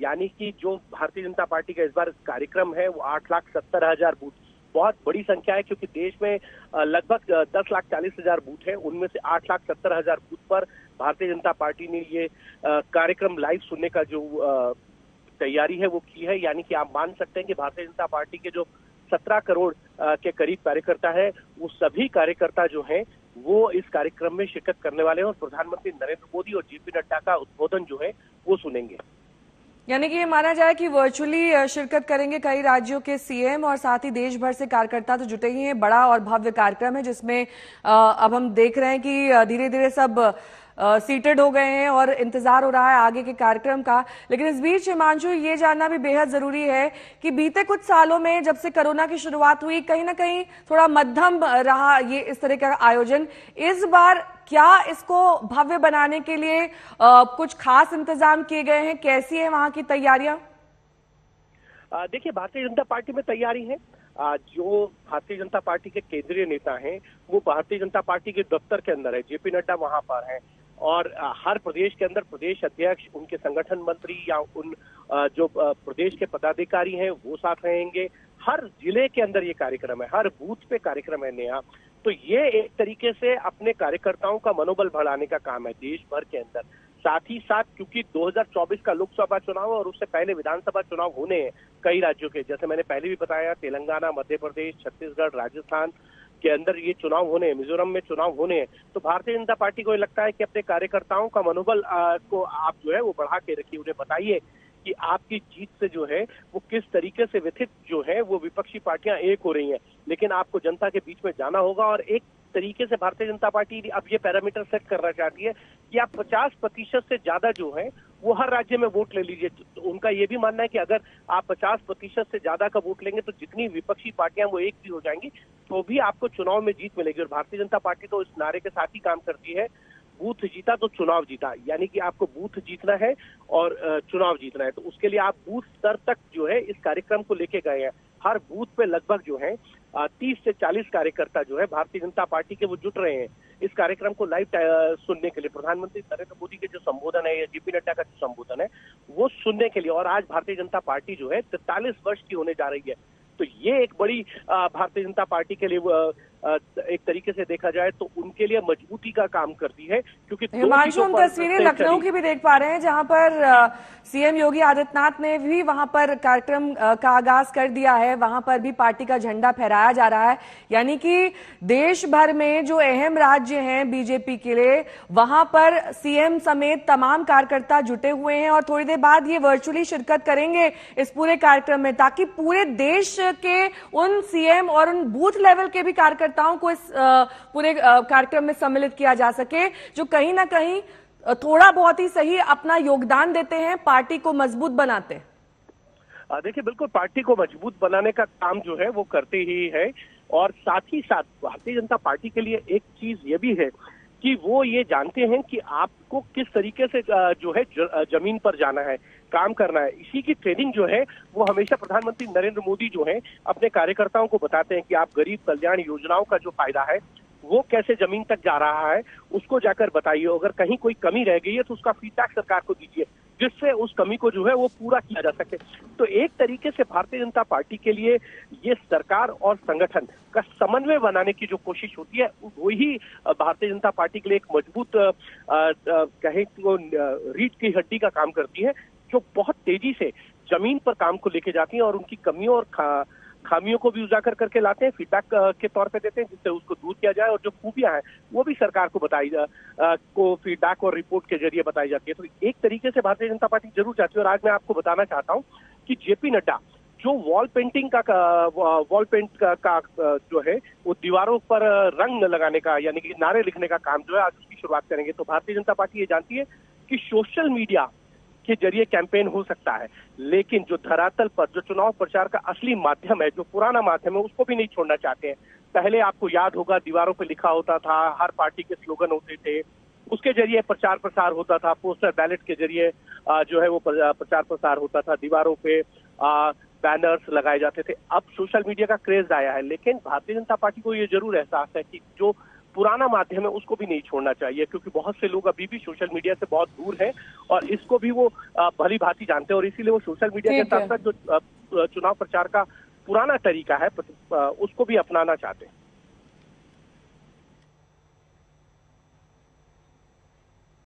यानी कि जो भारतीय जनता पार्टी का इस बार कार्यक्रम है वो 8,70,000 बूथ, बहुत बड़ी संख्या है क्योंकि देश में लगभग 10,40,000 बूथ है। उनमें से 8,70,000 बूथ पर भारतीय जनता पार्टी ने ये कार्यक्रम लाइव सुनने का जो तैयारी है वो की है। यानी कि आप मान सकते हैं कि भारतीय जनता पार्टी के जो 17 करोड़ के करीब कार्यकर्ता है, वो सभी कार्यकर्ता जो हैं वो इस कार्यक्रम में शिरकत करने वाले हैं और प्रधानमंत्री नरेंद्र मोदी और जेपी नड्डा का उद्बोधन जो है वो सुनेंगे। यानी कि ये माना जाए कि वर्चुअली शिरकत करेंगे कई राज्यों के सीएम और साथ ही देश भर से कार्यकर्ता तो जुटे ही हैं। बड़ा और भव्य कार्यक्रम है जिसमें अब हम देख रहे हैं कि धीरे धीरे सब सीटेड हो गए हैं और इंतजार हो रहा है आगे के कार्यक्रम का। लेकिन इस बीच हिमांशु, ये जानना भी बेहद जरूरी है कि बीते कुछ सालों में जब से कोरोना की शुरुआत हुई, कहीं ना कहीं थोड़ा मध्यम रहा ये इस तरह का आयोजन। इस बार क्या इसको भव्य बनाने के लिए कुछ खास इंतजाम किए गए हैं? कैसी है वहां की तैयारियां? देखिए, भारतीय जनता पार्टी में तैयारी है। जो भारतीय जनता पार्टी के केंद्रीय नेता हैं वो भारतीय जनता पार्टी के दफ्तर के अंदर है, जेपी नड्डा वहां पर है और हर प्रदेश के अंदर प्रदेश अध्यक्ष, उनके संगठन मंत्री या उन जो प्रदेश के पदाधिकारी हैं वो साथ रहेंगे। हर जिले के अंदर ये कार्यक्रम है, हर बूथ पे कार्यक्रम है नया। तो ये एक तरीके से अपने कार्यकर्ताओं का मनोबल बढ़ाने का काम है देश भर के अंदर। साथ ही साथ क्योंकि 2024 का लोकसभा चुनाव और उससे पहले विधानसभा चुनाव होने हैं कई राज्यों के, जैसे मैंने पहले भी बताया, तेलंगाना, मध्य प्रदेश, छत्तीसगढ़, राजस्थान के अंदर ये चुनाव होने हैं, मिजोरम में चुनाव होने हैं। तो भारतीय जनता पार्टी को ये लगता है कि अपने कार्यकर्ताओं का मनोबल को आप जो है वो बढ़ा के रखिए, उन्हें बताइए कि आपकी जीत से जो है वो किस तरीके से व्यथित जो है वो विपक्षी पार्टियां एक हो रही हैं, लेकिन आपको जनता के बीच में जाना होगा। और एक तरीके से भारतीय जनता पार्टी अब ये पैरामीटर सेट करना चाहती है कि आप 50% से ज्यादा जो है वो हर राज्य में वोट ले लीजिए। तो उनका ये भी मानना है कि अगर आप 50% से ज्यादा का वोट लेंगे तो जितनी विपक्षी पार्टियां वो एक भी हो जाएंगी तो भी आपको चुनाव में जीत मिलेगी। और भारतीय जनता पार्टी तो इस नारे के साथ ही काम करती है, बूथ जीता तो चुनाव जीता, यानी कि आपको बूथ जीतना है और चुनाव जीतना है। तो उसके लिए आप बूथ स्तर तक जो है इस कार्यक्रम को लेके गए हैं। हर बूथ पे लगभग जो है 30 से 40 कार्यकर्ता जो है भारतीय जनता पार्टी के वो जुट रहे हैं इस कार्यक्रम को लाइव सुनने के लिए। प्रधानमंत्री नरेंद्र मोदी के जो संबोधन है या जेपी नड्डा का जो संबोधन है वो सुनने के लिए। और आज भारतीय जनता पार्टी जो है 43 वर्ष की होने जा रही है। तो ये एक बड़ी भारतीय जनता पार्टी के लिए एक तरीके से देखा जाए तो उनके लिए मजबूती का काम करती है, क्योंकि हिमांशु, हम तस्वीरें लखनऊ की भी देख पा रहे हैं जहां पर सीएम योगी आदित्यनाथ ने भी वहां पर कार्यक्रम का आगाज कर दिया है। वहां पर भी पार्टी का झंडा फहराया जा रहा है। यानी कि देश भर में जो अहम राज्य हैं बीजेपी के लिए, वहां पर सीएम समेत तमाम कार्यकर्ता जुटे हुए हैं और थोड़ी देर बाद ये वर्चुअली शिरकत करेंगे इस पूरे कार्यक्रम में, ताकि पूरे देश के उन सीएम और उन बूथ लेवल के भी कार्यकर्ताओं को इस पूरे कार्यक्रम में सम्मिलित किया जा सके, जो कहीं ना कहीं थोड़ा बहुत ही सही अपना योगदान देते हैं, पार्टी को मजबूत बनाते हैं। देखिए, बिल्कुल पार्टी को मजबूत बनाने का काम जो है वो करते ही है। और साथ ही साथ भारतीय जनता पार्टी के लिए एक चीज ये भी है कि वो ये जानते हैं कि आपको किस तरीके से जो है जमीन पर जाना है, काम करना है। इसी की ट्रेनिंग जो है वो हमेशा प्रधानमंत्री नरेंद्र मोदी जो है अपने कार्यकर्ताओं को बताते हैं कि आप गरीब कल्याण योजनाओं का जो फायदा है वो कैसे जमीन तक जा रहा है उसको जाकर बताइए। अगर कहीं कोई कमी रह गई है तो उसका फीडबैक सरकार को दीजिए, जिससे उस कमी को जो है वो पूरा किया जा सके। तो एक तरीके से भारतीय जनता पार्टी के लिए ये सरकार और संगठन का समन्वय बनाने की जो कोशिश होती है वही भारतीय जनता पार्टी के लिए एक मजबूत कहें तो रीढ़ की हड्डी का काम करती है, जो बहुत तेजी से जमीन पर काम को लेके जाती है और उनकी कमियों और खामियों को भी उजागर करके लाते हैं, फीडबैक के तौर पे देते हैं, जिससे उसको दूर किया जाए और जो खूबियां हैं वो भी सरकार को को फीडबैक और रिपोर्ट के जरिए बताई जाती है। तो एक तरीके से भारतीय जनता पार्टी जरूर चाहती है। और आज मैं आपको बताना चाहता हूँ कि जेपी नड्डा जो वॉल पेंट का जो है वो दीवारों पर रंग लगाने का यानी कि नारे लिखने का काम जो है आज उसकी शुरुआत करेंगे। तो भारतीय जनता पार्टी ये जानती है कि सोशल मीडिया के जरिए कैंपेन हो सकता है, लेकिन जो धरातल पर जो चुनाव प्रचार का असली माध्यम है, जो पुराना माध्यम है, उसको भी नहीं छोड़ना चाहते हैं। पहले आपको याद होगा दीवारों पे लिखा होता था, हर पार्टी के स्लोगन होते थे, उसके जरिए प्रचार प्रसार होता था, पोस्टर बैलेट के जरिए जो है वो प्रचार प्रसार होता था, दीवारों पे बैनर्स लगाए जाते थे। अब सोशल मीडिया का क्रेज आया है, लेकिन भारतीय जनता पार्टी को ये जरूर एहसास है कि जो पुराना माध्यम है उसको भी नहीं छोड़ना चाहिए, क्योंकि बहुत से लोग अभी भी सोशल मीडिया से बहुत दूर हैं और इसको भी वो भली भांति जानते हैं और इसीलिए वो सोशल मीडिया के साथ साथ जो चुनाव प्रचार का पुराना तरीका है उसको भी अपनाना चाहते हैं।